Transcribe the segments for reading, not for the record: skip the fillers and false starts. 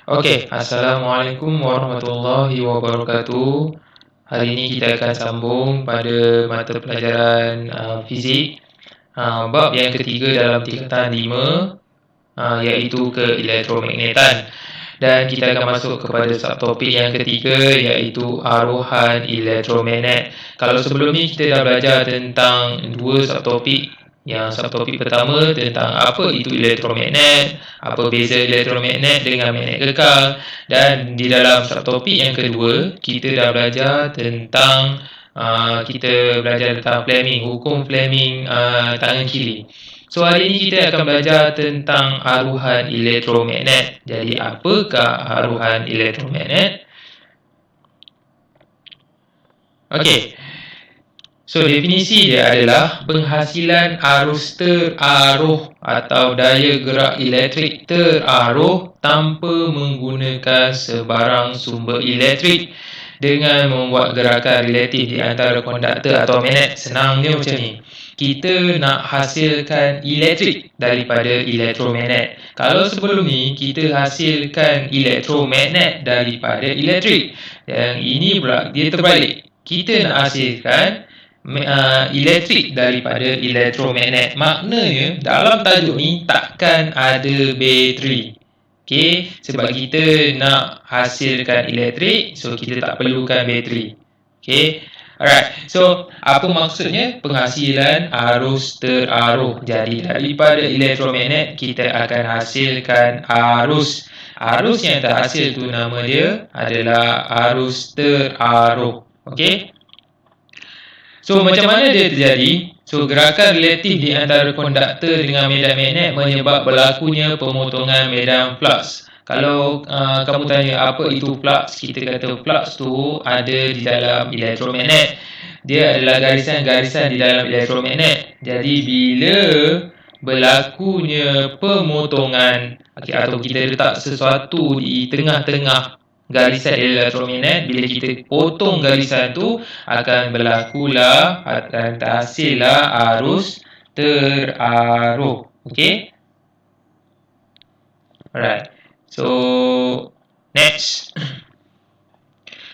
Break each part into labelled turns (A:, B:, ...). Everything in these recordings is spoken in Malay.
A: Assalamualaikum warahmatullahi wabarakatuh. Hari ini kita akan sambung pada mata pelajaran fizik, bab yang ketiga dalam tingkatan 5, iaitu keelektromagnetan. Dan kita akan masuk kepada subtopik yang ketiga, iaitu aruhan elektromagnet. Kalau sebelum ni kita dah belajar tentang dua subtopik. Yang subtopik pertama tentang apa itu elektromagnet, apa beza elektromagnet dengan magnet kekal. Dan di dalam subtopik yang kedua, kita dah belajar tentang Fleming, hukum Fleming tangan kiri. So hari ini kita akan belajar tentang aruhan elektromagnet. Jadi apakah aruhan elektromagnet? So definisi dia adalah penghasilan arus teraruh atau daya gerak elektrik teraruh tanpa menggunakan sebarang sumber elektrik dengan membuat gerakan relatif di antara konduktor atau magnet. Senangnya macam ni. Kita nak hasilkan elektrik daripada elektromagnet. Kalau sebelum ni kita hasilkan elektromagnet daripada elektrik. Yang ini pula dia terbalik. Kita nak hasilkan elektrik daripada elektromagnet. Maknanya dalam tajuk ni takkan ada bateri. Sebab kita nak hasilkan elektrik, so kita tak perlukan bateri. Alright, so apa maksudnya penghasilan arus teraruh? Jadi daripada elektromagnet kita akan hasilkan arus. Arus yang terhasil tu nama dia adalah arus teraruh. So macam mana dia terjadi? So gerakan relatif di antara konduktor dengan medan magnet menyebab berlakunya pemotongan medan flux. Kalau kamu tanya apa itu flux, kita kata flux tu ada di dalam elektromagnet. Dia adalah garisan-garisan di dalam elektromagnet. Jadi bila berlakunya pemotongan atau kita letak sesuatu di tengah-tengah garisan elektromagnet, bila kita potong garisan tu akan terhasillah arus teraruh. Alright. So next.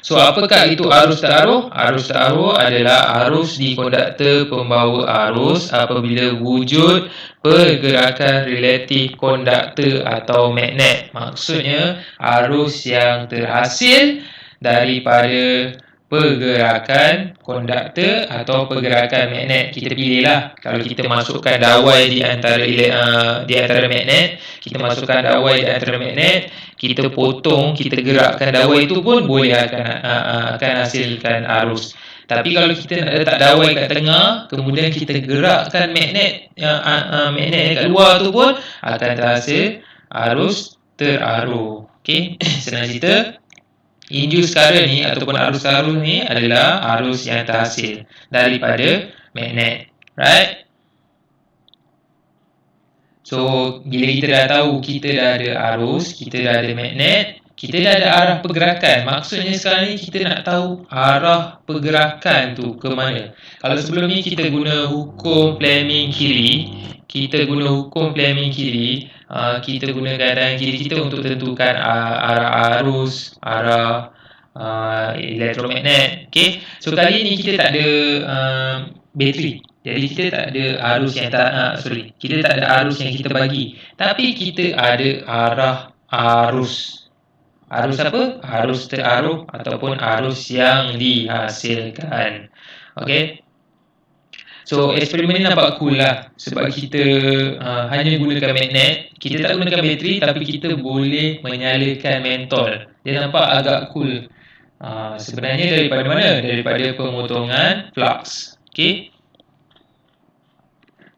A: So apakah itu arus teraruh? Arus teraruh adalah arus di konduktor pembawa arus apabila wujud pergerakan relatif konduktor atau magnet. Maksudnya arus yang terhasil daripada pergerakan konduktor atau pergerakan magnet. Kita pilihlah. Kalau kita masukkan dawai di antara magnet, kita masukkan dawai di antara magnet, kita potong, kita gerakkan dawai itu pun boleh akan hasilkan arus. Tapi kalau kita nak letak dawai kat tengah, kemudian kita gerakkan magnet kat luar tu pun akan terhasil arus teraruh. Senang cerita, induced current ni ataupun arus teraruh ni adalah arus yang terhasil daripada magnet. Right? So, bila kita dah tahu kita dah ada arus, kita dah ada magnet, kita dah ada arah pergerakan. Maksudnya sekarang ni kita nak tahu arah pergerakan tu ke mana. Kalau sebelum ni kita guna hukum Fleming kiri, kita gunakan tangan kiri kita untuk tentukan arah arus, arah elektromagnet. So kali ni kita tak ada bateri. Jadi kita tak ada arus yang kita tak ada arus yang kita bagi. Tapi kita ada arah arus. Arus apa? Arus teraruh ataupun arus yang dihasilkan. So eksperimen ni nampak cool lah. Sebab kita hanya gunakan magnet. Kita tak gunakan bateri, tapi kita boleh menyalakan mentol. Dia nampak agak cool. Sebenarnya daripada mana? Daripada pemotongan flux.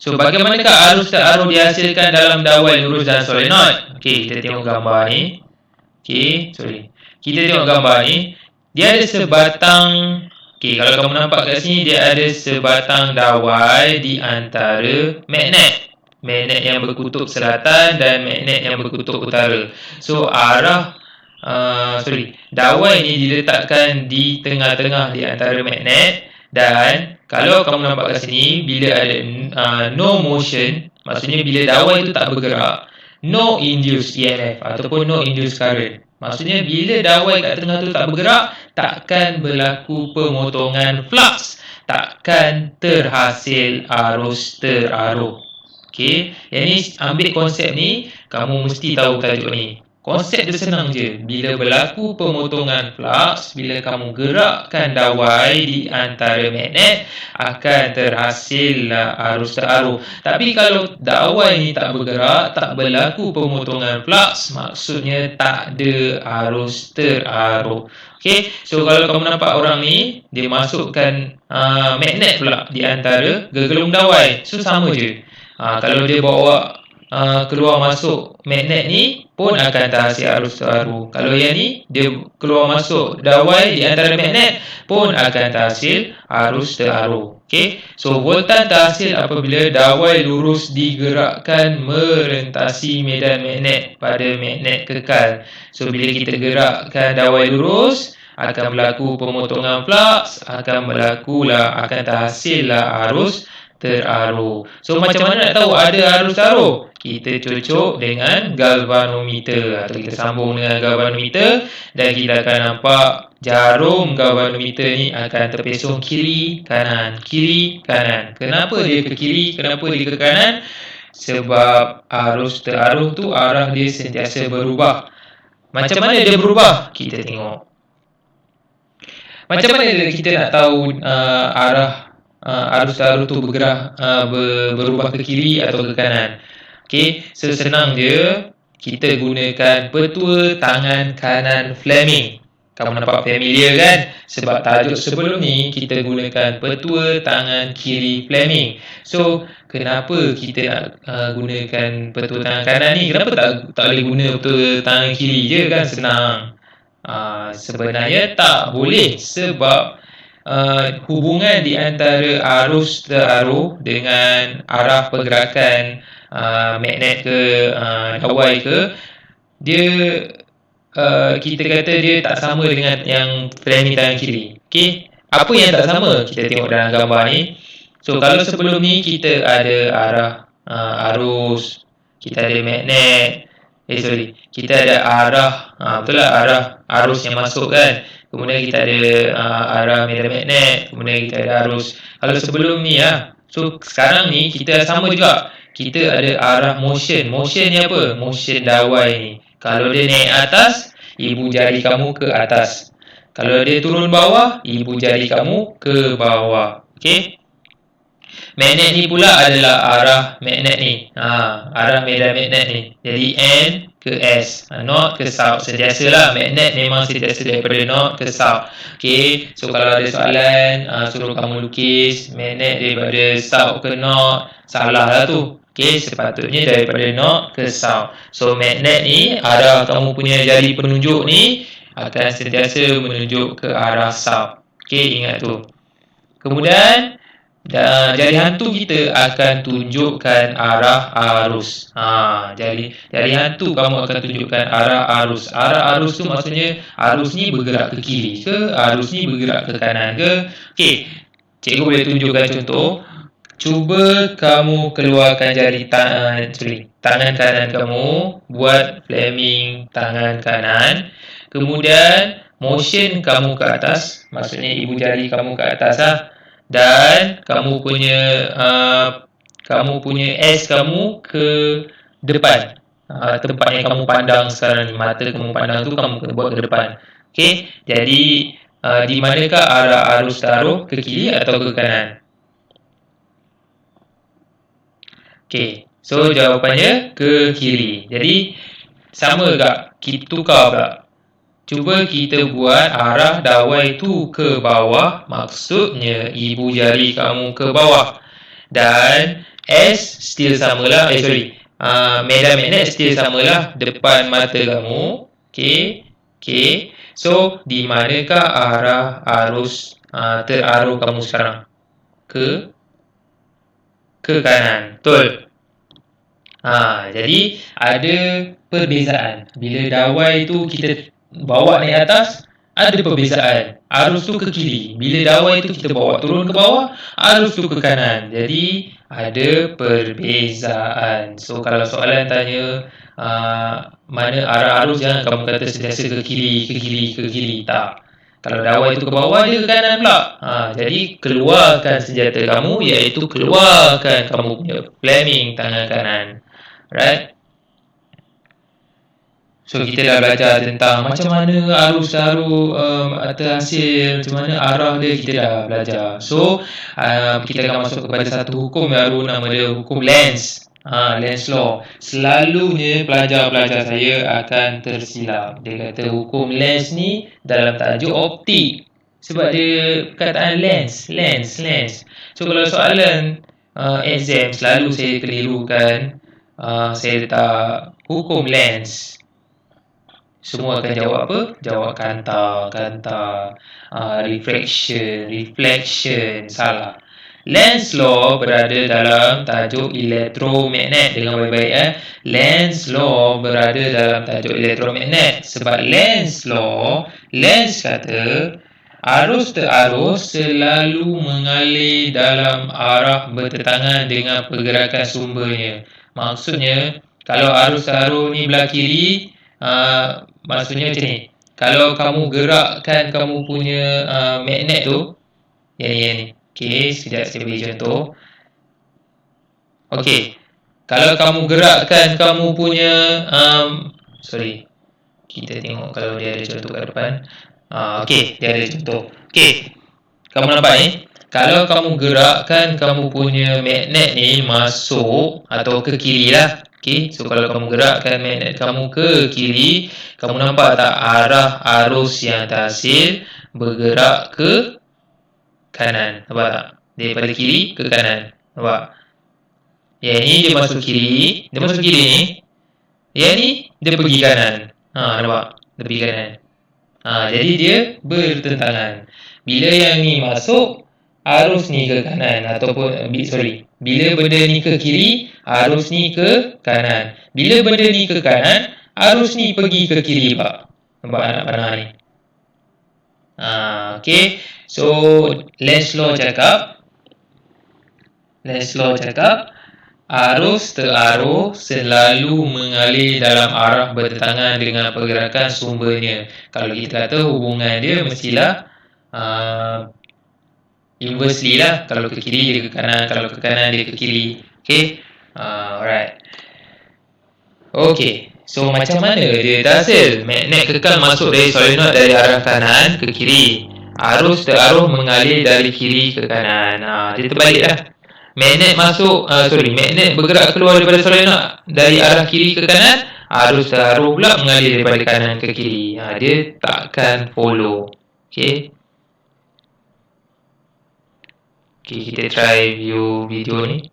A: So bagaimanakah arus teraruh dihasilkan dalam dawai lurus dan solenoid? Kita tengok gambar ni. Kita tengok gambar ni. Dia ada sebatang, kalau kamu nampak kat sini, dia ada sebatang dawai di antara magnet. Magnet yang berkutub selatan dan magnet yang berkutub utara. So dawai ni diletakkan di tengah-tengah di antara magnet. Dan kalau kamu nampak kat sini, bila ada no motion, maksudnya bila dawai itu tak bergerak, no induced EMF ataupun no induced current. Maksudnya bila dawai kat tengah tu tak bergerak, takkan berlaku pemotongan flux, takkan terhasil arus teraruh. Okey, yang ni ambil konsep ni, kamu mesti tahu tajuk ni. Konsep dia senang je. Bila berlaku pemotongan flux, bila kamu gerakkan dawai di antara magnet, akan terhasillah arus teraruh. Tapi kalau dawai ni tak bergerak, tak berlaku pemotongan flux, maksudnya tak ada arus teraruh. Okey, so kalau kamu nampak orang ni, dia masukkan magnet pula di antara gergelung dawai. So sama je. Kalau dia bawa keluar masuk magnet ni pun akan terhasil arus teraruh. Kalau yang ni dia keluar masuk dawai di antara magnet pun akan terhasil arus teraruh. Okey. So voltan terhasil apabila dawai lurus digerakkan merentasi medan magnet pada magnet kekal. So bila kita gerakkan dawai lurus, akan berlaku pemotongan flux, akan terhasillah arus teraruh. So macam mana nak tahu ada arus teraruh? Kita cocok dengan galvanometer atau kita sambung dengan galvanometer dan kita akan nampak jarum galvanometer ni akan terpesong kiri kanan. Kenapa dia ke kiri? Kenapa dia ke kanan? Sebab arus teraruh tu arah dia sentiasa berubah. Macam mana dia berubah? Kita tengok. Macam mana kita nak tahu arah arus teraruh tu berubah ke kiri atau ke kanan? Okey, so senang je. Kita gunakan petua tangan kanan Fleming. Kamu nampak familiar kan? Sebab tajuk sebelum ni kita gunakan petua tangan kiri Fleming. So, kenapa kita nak gunakan petua tangan kanan ni? Kenapa tak boleh guna petua tangan kiri je kan? Senang. Sebenarnya tak boleh sebab hubungan di antara arus teraruh dengan arah pergerakan magnet ke dawai ke, dia kita kata dia tak sama dengan yang Fleming tangan kiri. Okey, apa yang tak sama? Kita tengok dalam gambar ni. So kalau sebelum ni kita ada arah arus, kita ada magnet, kita ada arah, betul lah, arah arus yang masuk kan. Kemudian kita ada arah medan magnet, kemudian kita ada arus. Kalau sebelum ni so sekarang ni kita sama juga. Kita ada arah motion. Motion ni apa? Motion dawai ni. Kalau dia naik atas, ibu jari kamu ke atas. Kalau dia turun bawah, ibu jari kamu ke bawah. Okey? Magnet ni pula adalah arah magnet ni. Arah medan magnet ni. Jadi N ke S. North ke South. Sentiasalah magnet memang sentiasa daripada North ke South. Okey. So kalau ada soalan, suruh kamu lukis magnet daripada South ke North. Salah lah tu. Okey, sepatutnya daripada North ke South. So magnet ni, arah kamu punya jari penunjuk ni akan sentiasa menunjuk ke arah South. Okey, ingat tu. Kemudian jari hantu kita akan tunjukkan arah arus. Jari hantu kamu akan tunjukkan arah arus. Arah arus tu maksudnya arus ni bergerak ke kiri ke, arus ni bergerak ke kanan ke. Okey, cikgu boleh tunjukkan contoh. Cuba kamu keluarkan tangan kanan kamu, buat Fleming tangan kanan. Kemudian motion kamu ke atas, maksudnya ibu jari kamu ke atas dan kamu punya S kamu ke depan. Tempat yang kamu pandang sekarang ni, mata kamu pandang tu kamu kena buat ke depan. Okey, jadi di manakah arah arus teraruh, ke kiri atau ke kanan? Okey, so jawapannya ke kiri. Jadi sama tak? Kita tukar pula. Cuba kita buat arah dawai tu ke bawah, maksudnya ibu jari kamu ke bawah. Dan S still samalah, medan magnet still samalah depan mata kamu. Okey. So di manakah arah arus teraruh kamu sekarang? Ke kanan. Betul. Jadi ada perbezaan. Bila dawai tu kita bawa naik atas, ada perbezaan. arus tu ke kiri. Bila dawai tu kita bawa turun ke bawah, arus tu ke kanan. Jadi ada perbezaan. So kalau soalan tanya mana arah arus, jangan kamu kata sentiasa ke kiri, ke kiri, ke kiri. Tak. Kalau dawai tu ke bawah, dia ke kanan pula. Jadi keluarkan senjata kamu, iaitu keluarkan kamu punya Fleming tangan kanan. Right? So kita dah belajar tentang macam mana arus-arus terhasil, macam mana arah dia, kita dah belajar. So kita akan masuk kepada satu hukum baru, nama dia hukum Lenz. Lenz law. Selalunya pelajar-pelajar saya akan tersilap. Dia kata hukum Lenz ni dalam tajuk optik. Sebab dia perkataan lens. So kalau soalan exam selalu saya kelirukan, saya letak hukum Lenz. Semua akan jawab apa? Jawab kanta, reflection, salah. Lenz law berada dalam tajuk elektromagnet. Dengar baik-baik Lenz law berada dalam tajuk elektromagnet. Sebab Lenz kata arus terarus selalu mengalir dalam arah bertentangan dengan pergerakan sumbernya. Maksudnya kalau arus terarus ni belah kiri, maksudnya macam ni. Kalau kamu gerakkan kamu punya magnet tu, yang ni. Okey, sekejap saya bagi contoh. Okey. Kalau kamu gerakkan kamu punya kita tengok kalau dia ada contoh kat depan. Okey, dia ada contoh. Okey. Kamu nampak ni? Kalau kamu gerakkan kamu punya magnet ni masuk atau ke kiri lah. Okay, so kalau kamu gerakkan magnet kamu ke kiri, kamu nampak tak arah arus yang terhasil bergerak ke kanan. Nampak tak? Daripada kiri ke kanan. Nampak? Yang ni dia masuk kiri. Dia masuk kiri ni. Yang ni dia pergi kanan. Nampak? Dia pergi kanan. Jadi dia bertentangan. Bila yang ni masuk, arus ni ke kanan ataupun bila benda ni ke kiri, arus ni ke kanan. Bila benda ni ke kanan, arus ni pergi ke kiri, Pak. Nampak anak panah ni. Okay. So Lenz law cakap arus terarus selalu mengalir dalam arah bertentangan dengan pergerakan sumbernya. Kalau kita kata hubungan dia mestilah inversely lah. Kalau ke kiri dia ke kanan, kalau ke kanan dia ke kiri. Okay. Alright. Okay. So macam mana dia terhasil? Magnet kekal masuk dari solenoid dari arah kanan ke kiri. Arus terarus mengalir dari kiri ke kanan. Dia terbalik lah. Magnet bergerak keluar daripada solenoid dari arah kiri ke kanan. Arus terarus pula mengalir daripada kanan ke kiri. Dia takkan follow. Okay. Okay, kita try view video ni.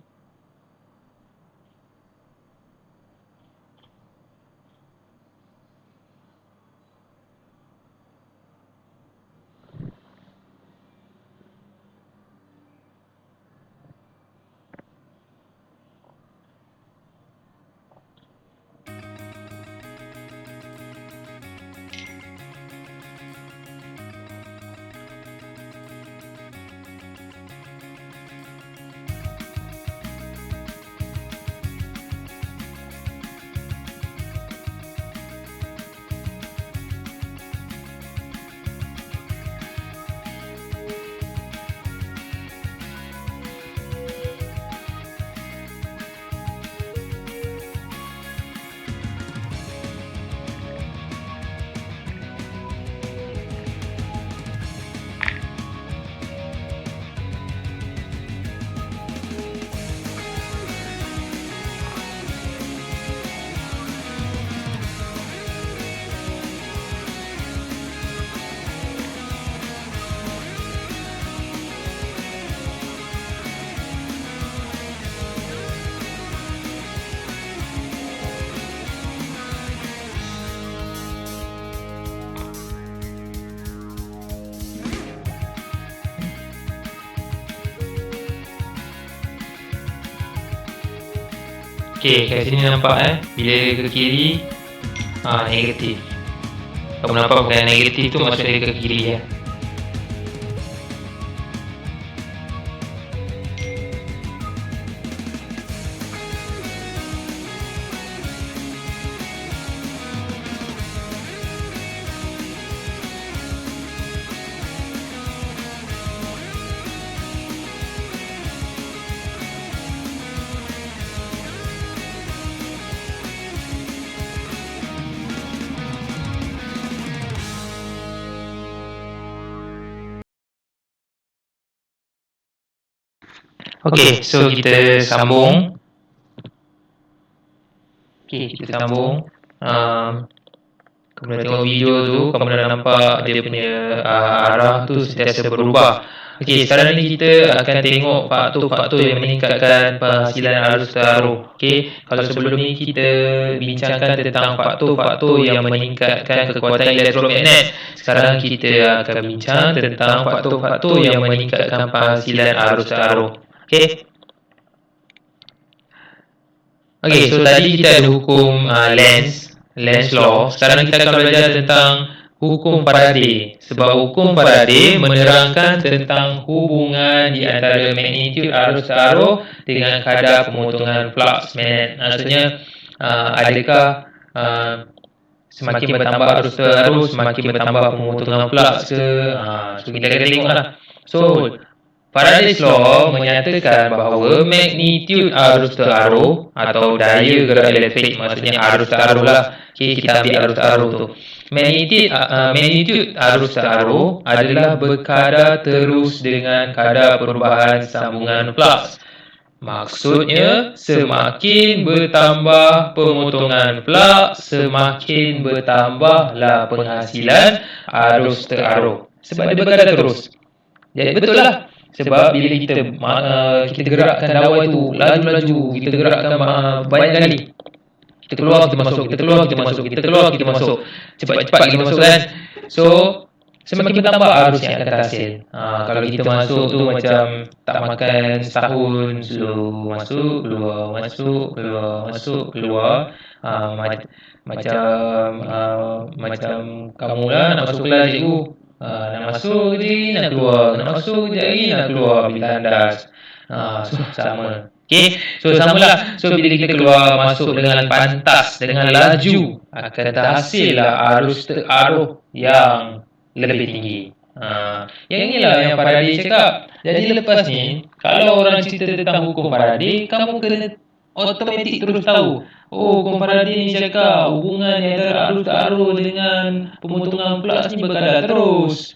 A: Okay, kat sini nampak bila ke kiri negatif. Kamu nampak bukan negatif tu maksud dia ke kiri Okey, so kita sambung. Kita sambung. Kamu dah tengok video tu, kamu dah nampak dia punya arah tu sentiasa berubah. Okey, sekarang ni kita akan tengok faktor-faktor yang meningkatkan penghasilan arus taruh. Okey, kalau sebelum ni kita bincangkan tentang faktor-faktor yang meningkatkan kekuatan elektromagnet, sekarang kita akan bincang tentang faktor-faktor yang meningkatkan penghasilan arus taruh. Okey. Okey, so tadi kita ada hukum Lenz law. Sekarang kita akan belajar tentang hukum Faraday. Sebab hukum Faraday menerangkan tentang hubungan di antara magnitude arus taruh dengan kadar pemotongan flux magnet. Maksudnya, adakah semakin bertambah arus taruh, semakin bertambah pemotongan flux ke? So kita akan tengoklah. So, Faraday's law menyatakan bahawa magnitude arus taruh atau daya gerak elektrik, maksudnya arus taruh lah. Okay, kita ambil arus taruh tu. Magnitude arus taruh adalah berkadar terus dengan kadar perubahan sambungan flux. Maksudnya, semakin bertambah pemotongan flux, semakin bertambahlah penghasilan arus taruh. Sebab dia berkadar terus. Jadi betul lah. Sebab bila kita gerakkan dawai tu laju-laju, kita gerakkan banyak kali. Kita keluar, kita masuk, kita keluar, kita masuk, kita keluar, kita masuk. Cepat-cepat kita masuk kan. So, semakin bertambah arus yang akan terhasil. Kalau kita masuk tu macam tak makan setahun, slow masuk, keluar, masuk, keluar, masuk, keluar. Macam kamu lah nak masuk kelas cikgu. Nak masuk je nak keluar, nak masuk je lagi nak keluar bila tandas. So sama. Okay, so samalah. So bila kita keluar masuk dengan pantas, dengan laju, akan terhasillah arus taruh yang lebih tinggi. Yang inilah yang Faraday cakap. Jadi lepas ni, kalau orang cerita tentang hukum Faraday, kamu kena automatik terus tahu. Oh, hukum Faraday ni cakap hubungan antara arus taruh dengan pemotongan flux ni berkadar terus.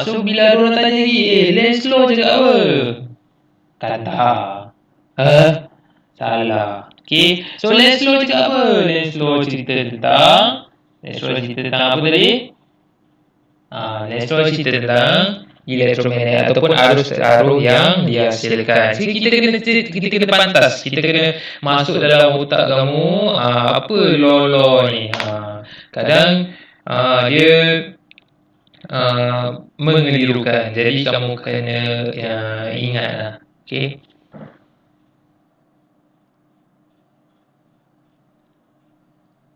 A: So bila orang tanya lagi, Lenz law cakap apa? Kata. Salah. Okay, so Lenz law cakap apa? Lenz law cerita tentang apa tadi? Lenz law cerita tentang elektromagnet ataupun arus taruh yang dihasilkan. So, kita kena pantas, kita kena masuk dalam otak kamu apa law ni. Kadang dia mengelirukan. Jadi kamu kena ingatlah. Okay.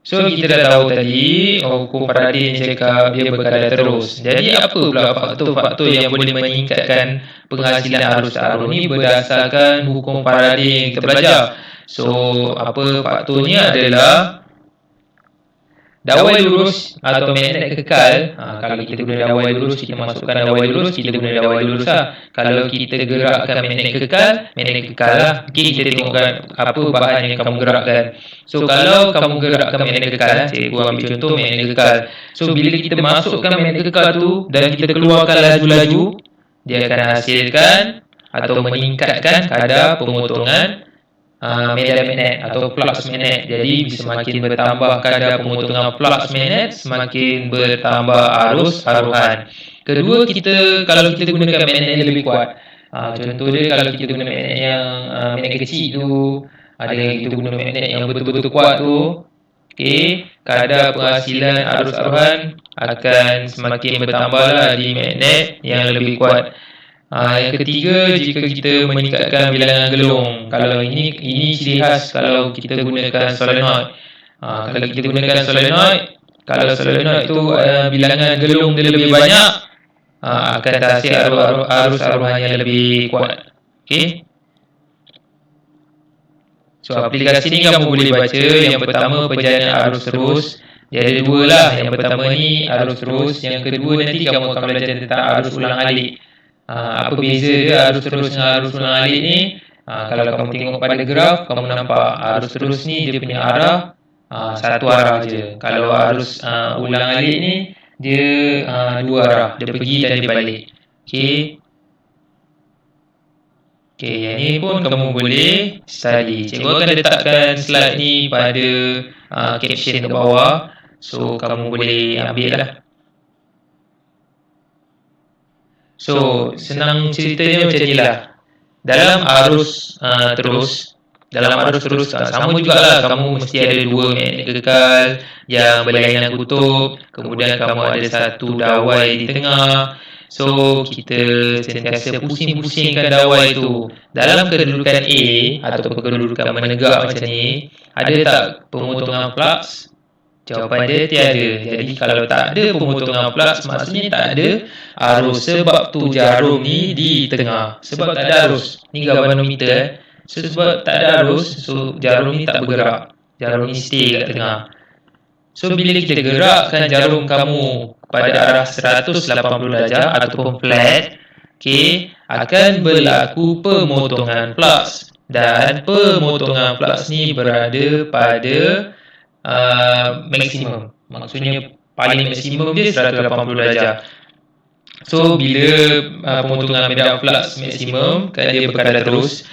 A: So kita dah tahu tadi hukum Faraday ni cakap dia berkadar terus. Jadi apa pula faktor-faktor yang boleh meningkatkan penghasilan arus taruh ni berdasarkan hukum Faraday yang kita belajar. So apa faktornya adalah dawai lurus atau magnet kekal. Kalau kita guna dawai lurus, kita masukkan dawai lurus, kita guna dawai lurus lah. Kalau kita gerakkan magnet kekal lah. Okay, kita tengokkan apa bahan yang kamu gerakkan. So kalau kamu gerakkan magnet kekal, cikgu ambil contoh magnet kekal. So bila kita masukkan magnet kekal tu dan kita keluarkan laju-laju, dia akan hasilkan atau meningkatkan kadar pemotongan medan magnet atau flux magnet. Jadi semakin bertambah kadar pemotongan flux magnet, semakin bertambah arus taruhan. Kedua, kalau kita gunakan magnet yang lebih kuat. Contoh dia kalau kita guna magnet yang magnet kecil tu, ada yang kita guna magnet yang betul-betul kuat tu. Okay, kadar penghasilan arus taruhan akan semakin bertambahlah di magnet yang lebih kuat. Yang ketiga, jika kita meningkatkan bilangan gelung. Kalau ini ciri khas kalau kita gunakan solenoid. Kalau kita gunakan solenoid, kalau solenoid tu bilangan gelung dia lebih banyak, akan terhasil arus taruhan yang lebih kuat. Okay. So aplikasi ni kamu boleh baca. Yang pertama, perjalanan arus terus. Dia ada dua lah. Yang pertama ni arus terus. Yang kedua nanti kamu akan belajar tentang arus ulang alik. Apa beza dia arus terus dengan arus ulang alik ni? Kalau kamu tengok pada graf, kamu nampak arus terus ni dia punya arah satu arah je. Kalau arus ulang alik ni dia dua arah, dia pergi dan dia balik. Okay. Okey, yang ni pun kamu boleh study. Cikgu akan letakkan slide ni pada caption kat bawah. So, kamu boleh ambil lah. So, senang ceritanya macam ni lah. Dalam arus dalam arus terus sama jugalah, kamu mesti ada dua magnet kekal yang berlainan kutub, kemudian kamu ada satu dawai di tengah. So kita sentiasa pusing-pusingkan dawai tu. Dalam kedudukan A ataupun kedudukan menegak macam ni, ada tak pemotongan flux? Jawapan dia tiada. Jadi kalau tak ada pemotongan flux, maksudnya tak ada arus. Sebab tu jarum ni di tengah. Sebab tak ada arus. Ni galvanometer. So sebab tak ada arus, so jarum ni tak bergerak. Jarum ni stay kat tengah. So bila kita gerakkan jarum kamu pada arah 180 darjah ataupun flat, okay, akan berlaku pemotongan flux. Dan pemotongan flux ni berada pada maksimum. Maksudnya paling maksimum dia 180 darjah. So bila pemotongan medan flux maksimum, kan dia berkadar terus.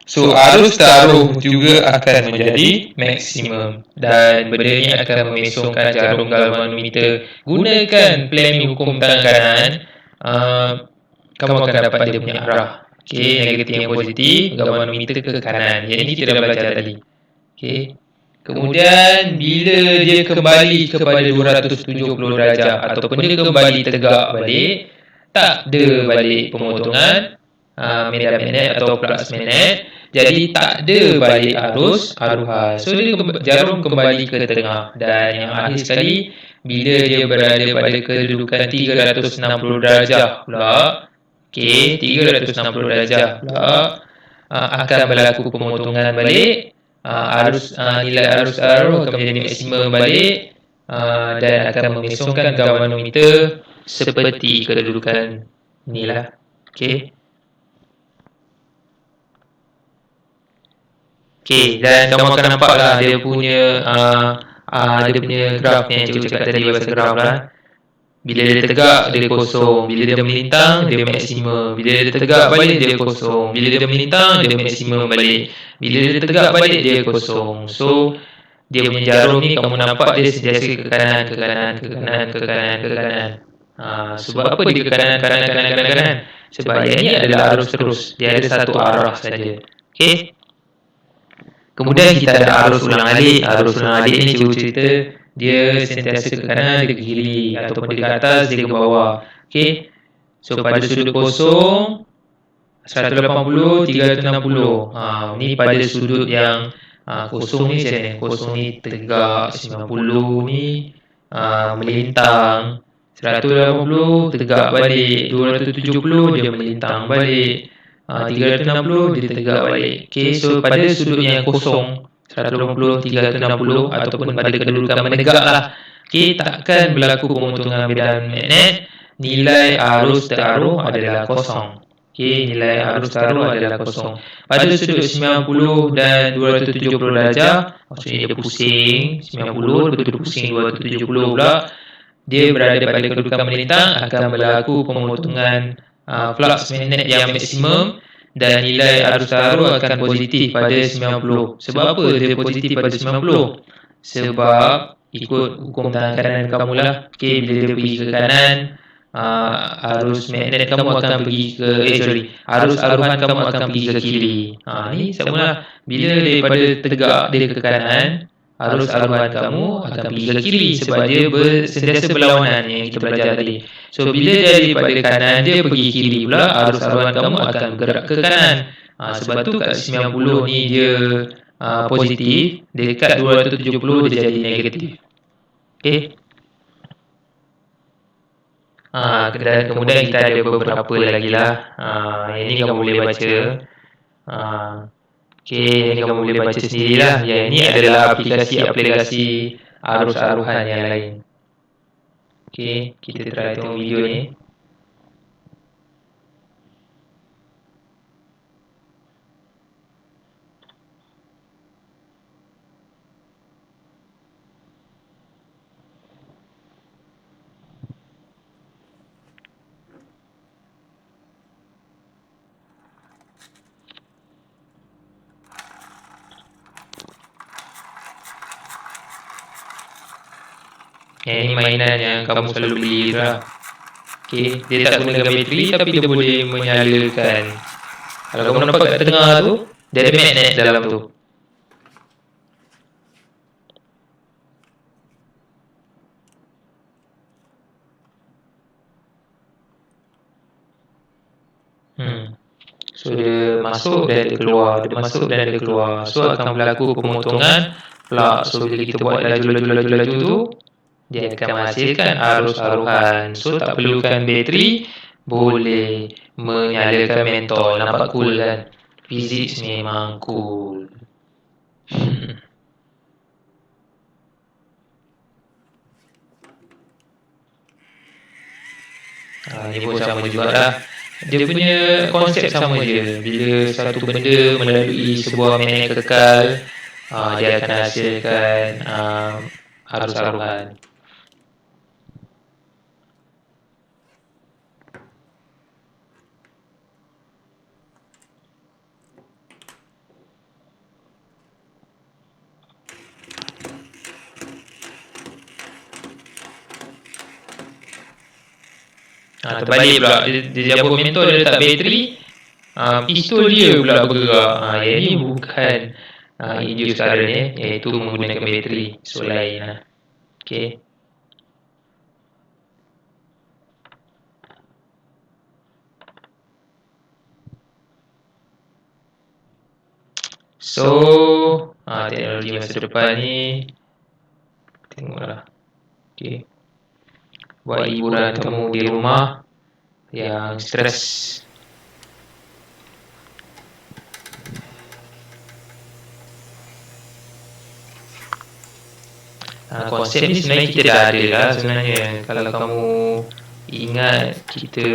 A: So arus taruh juga akan menjadi maksimum. Dan benda ni akan memesongkan jarum galvanometer. Gunakan Fleming hukum tangan kanan, kamu akan dapat dia punya arah. Okay, negatif yang positif, galvanometer ke kanan. Yang ni kita dah belajar tadi. Okay. Kemudian bila dia kembali kepada 270 darjah ataupun dia kembali tegak balik, tak ada balik pemotongan medan magnet atau flux magnet, jadi tak ada balik arus aruhan. So dia jarum kembali ke tengah. Dan yang akhir sekali, bila dia berada pada kedudukan 360 darjah pula, okay, 360 darjah pula, akan berlaku pemotongan balik. Nilai arus aruh akan menjadi maksimum balik, dan akan memesongkan galvanometer seperti kedudukan ni lah. Okay. Okay, dan kamu akan nampak lah dia punya graf yang cikgu cakap tadi, bahasa graf lah. Bila dia tegak, dia kosong. Bila dia melintang, dia maksimum. Bila dia tegak balik, dia kosong. Bila dia melintang, dia maksimum balik. Bila dia tegak balik, dia kosong. So, dia punya jarum ni kamu nampak dia sentiasa ke kanan, ke kanan, ke kanan, ke kanan, ke kanan. Sebab apa dia ke kanan, kanan, kanan, kanan, kanan? Sebab yang ni adalah arus terus. Dia ada satu arah saja. Okay? Kemudian kita ada arus ulang alik. Arus ulang alik ni cikgu cerita, dia sentiasa ke kanan, dia ke kiri, ataupun dia ke atas, dia ke bawah. Okay? So pada sudut kosong 180, 360. Ni pada sudut yang kosong ni macam ni. Kosong ni tegak, 90 ni melintang, 180 tegak balik, 270 dia melintang balik, 360 dia tegak balik. Okay, so pada sudut yang kosong 180, 360 ataupun pada kedudukan menegak lah, okay, takkan berlaku pemotongan medan magnet. Nilai arus teraruh adalah kosong. Okay, nilai arus taruh adalah kosong. Pada sudut 90 dan 270 darjah, maksudnya dia pusing 90, betul pusing 270 pula, dia berada pada kedudukan melintang, akan berlaku pemotongan flux magnet yang maksimum dan nilai arus taruh akan positif pada 90. Sebab apa dia positif pada 90? Sebab ikut hukum tangan kanan kamu lah. Okay, bila dia pergi ke kanan, arus magnet kamu akan pergi ke arus aruhan kamu akan pergi ke kiri. Ni sama lah. Bila daripada tegak dia ke kanan, arus aruhan kamu akan pergi ke kiri sebab dia sentiasa berlawanan yang kita belajar tadi. So bila dia daripada kanan dia pergi kiri pula, arus aruhan kamu akan bergerak ke kanan. Sebab tu kat 90 ni dia positif, dekat 270 dia jadi negatif. Okay. Dan kemudian kita ada beberapa lagi lah. Yang ni kamu boleh baca. Okay, yang kamu boleh baca sendirilah. Yang ini adalah aplikasi-aplikasi arus aruhan yang lain. Okay, kita try tengok video ni. Yang ini mainan yang kamu selalu beli lah. Okay, dia tak gunakan bateri tapi dia boleh menyalakan. Kalau kamu nampak kat tengah tu, dia ada magnet dalam tu. So dia masuk dan dia keluar, dia masuk dan dia keluar. So akan berlaku pemotongan plug. So bila kita buat laju-laju tu, dia akan menghasilkan arus aruhan. So tak perlukan bateri, boleh menyalakan mentol. Nampak cool kan? Physics memang cool. Ini pun sama jugalah. Dia punya konsep sama je. Bila satu benda melalui sebuah magnet kekal, dia akan hasilkan arus aruhan. Terbalik pula, dia jabut mentol, dia letak bateri, pistol dia pula bergerak. Yang ni bukan induce current iaitu menggunakan bateri. So lain lah. Okay. So teknologi masa depan ni, tengoklah. Okay. Buat hiburan kamu di rumah yang stres. Konsep ni sebenarnya kita dah ada lah sebenarnya. Kalau kamu ingat, kita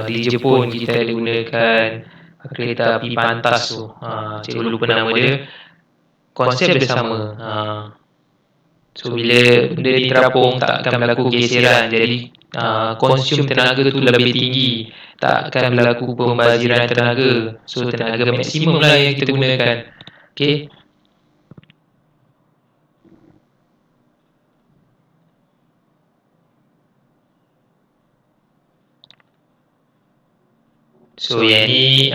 A: di Jepun kita ada gunakan kereta api pantas tu. Cikgu lupa nama dia. Konsep dia sama. So bila benda ni terapung, tak akan berlaku geseran. Jadi konsum tenaga tu lebih tinggi. Tak akan berlaku pembaziran tenaga. So tenaga maksimum lah yang kita gunakan. Okay. So yang ni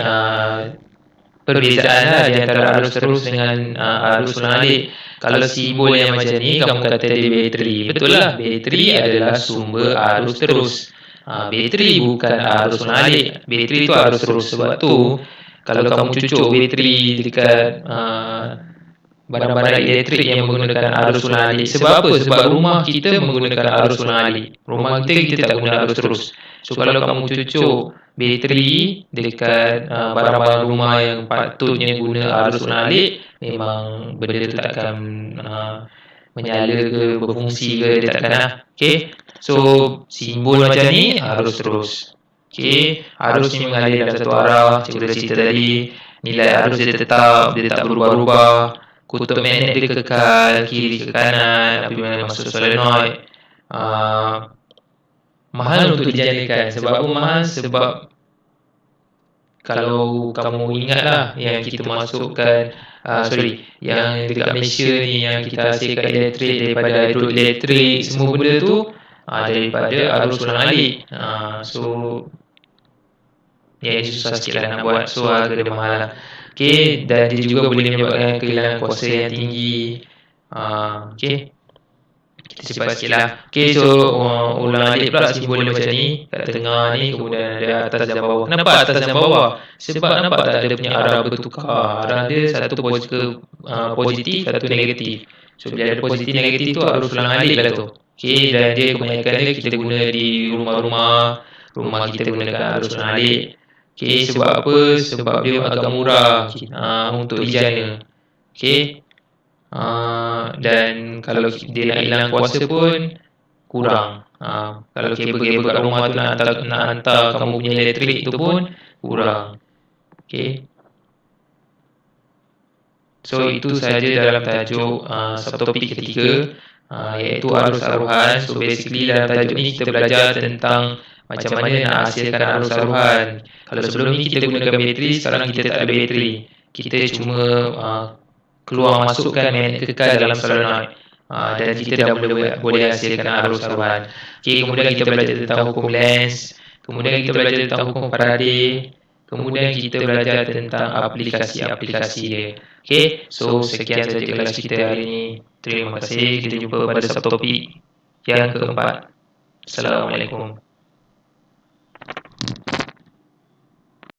A: perbezaan lah di antara arus terus dengan arus ulang alik. Kalau simbol yang macam ni, kamu kata dia bateri. Betul lah, bateri adalah sumber arus terus. Bateri bukan arus ulang alik. Bateri tu arus terus. Sebab tu, kalau kamu cucuk bateri dekat barang-barang elektrik yang menggunakan arus ulang alik. Sebab apa? Sebab rumah kita menggunakan arus ulang alik. Rumah kita tak guna arus terus. So kalau kamu cucuk bateri dekat barang-barang rumah yang patutnya guna arus ulang alik, memang benda tu tak akan menyala ke, berfungsi ke, dia takkan lah. Okay. So simbol macam ni arus terus. Okay. Arus ni mengalir dalam satu arah. Cikgu dah cerita tadi, nilai arus dia tetap, dia tak berubah-ubah. Kutub magnet dia kekal, kiri ke kanan, apabila masuk solenoid. Mahal untuk dijadikan. Sebab apa mahal? Sebab kalau kamu ingat lah yang kita masukkan, yang dekat Malaysia ni, yang kita hasilkan elektrik daripada hidroelektrik, semua benda tu daripada arus ulang alik. So yang ini susah sikit lah nak buat. So harga dia mahal lah. Okay, dan dia juga boleh menyebabkan kehilangan kuasa yang tinggi. Okay, kita cepat sikit lah. Okay, so ulang alik pula simbol dia macam ni. Kat tengah ni, kemudian ada atas dan bawah. Kenapa atas dan bawah? Sebab nampak tak ada punya arah bertukar. Arah dia satu positif, satu negatif. So bila ada positif negatif tu, arus ulang alik lah tu. Okay, dan dia kebanyakan dia kita guna di rumah-rumah. Rumah kita gunakan arus ulang alik. Okay, sebab apa? Sebab dia agak murah untuk dijana. Okay. Dan kalau dia nak hilang kuasa pun kurang. Kalau kabel-kabel kat rumah tu nak hantar kamu punya elektrik tu pun kurang. Okay. So itu sahaja dalam tajuk subtopik ketiga, iaitu arus aruhan. So basically dalam tajuk ni kita belajar tentang macam mana nak hasilkan arus aruhan. Kalau sebelum ni kita gunakan bateri, sekarang kita tak ada bateri. Kita cuma keluar masukkan magnet kekal dalam solenoid. Dan kita dah boleh hasilkan arus awan. Okay, kemudian kita belajar tentang hukum Lenz, kemudian kita belajar tentang hukum Faraday, kemudian kita belajar tentang aplikasi-aplikasi dia. Okay, so sekian saja kelas kita hari ini. Terima kasih. Kita jumpa pada subtopik yang keempat. Assalamualaikum.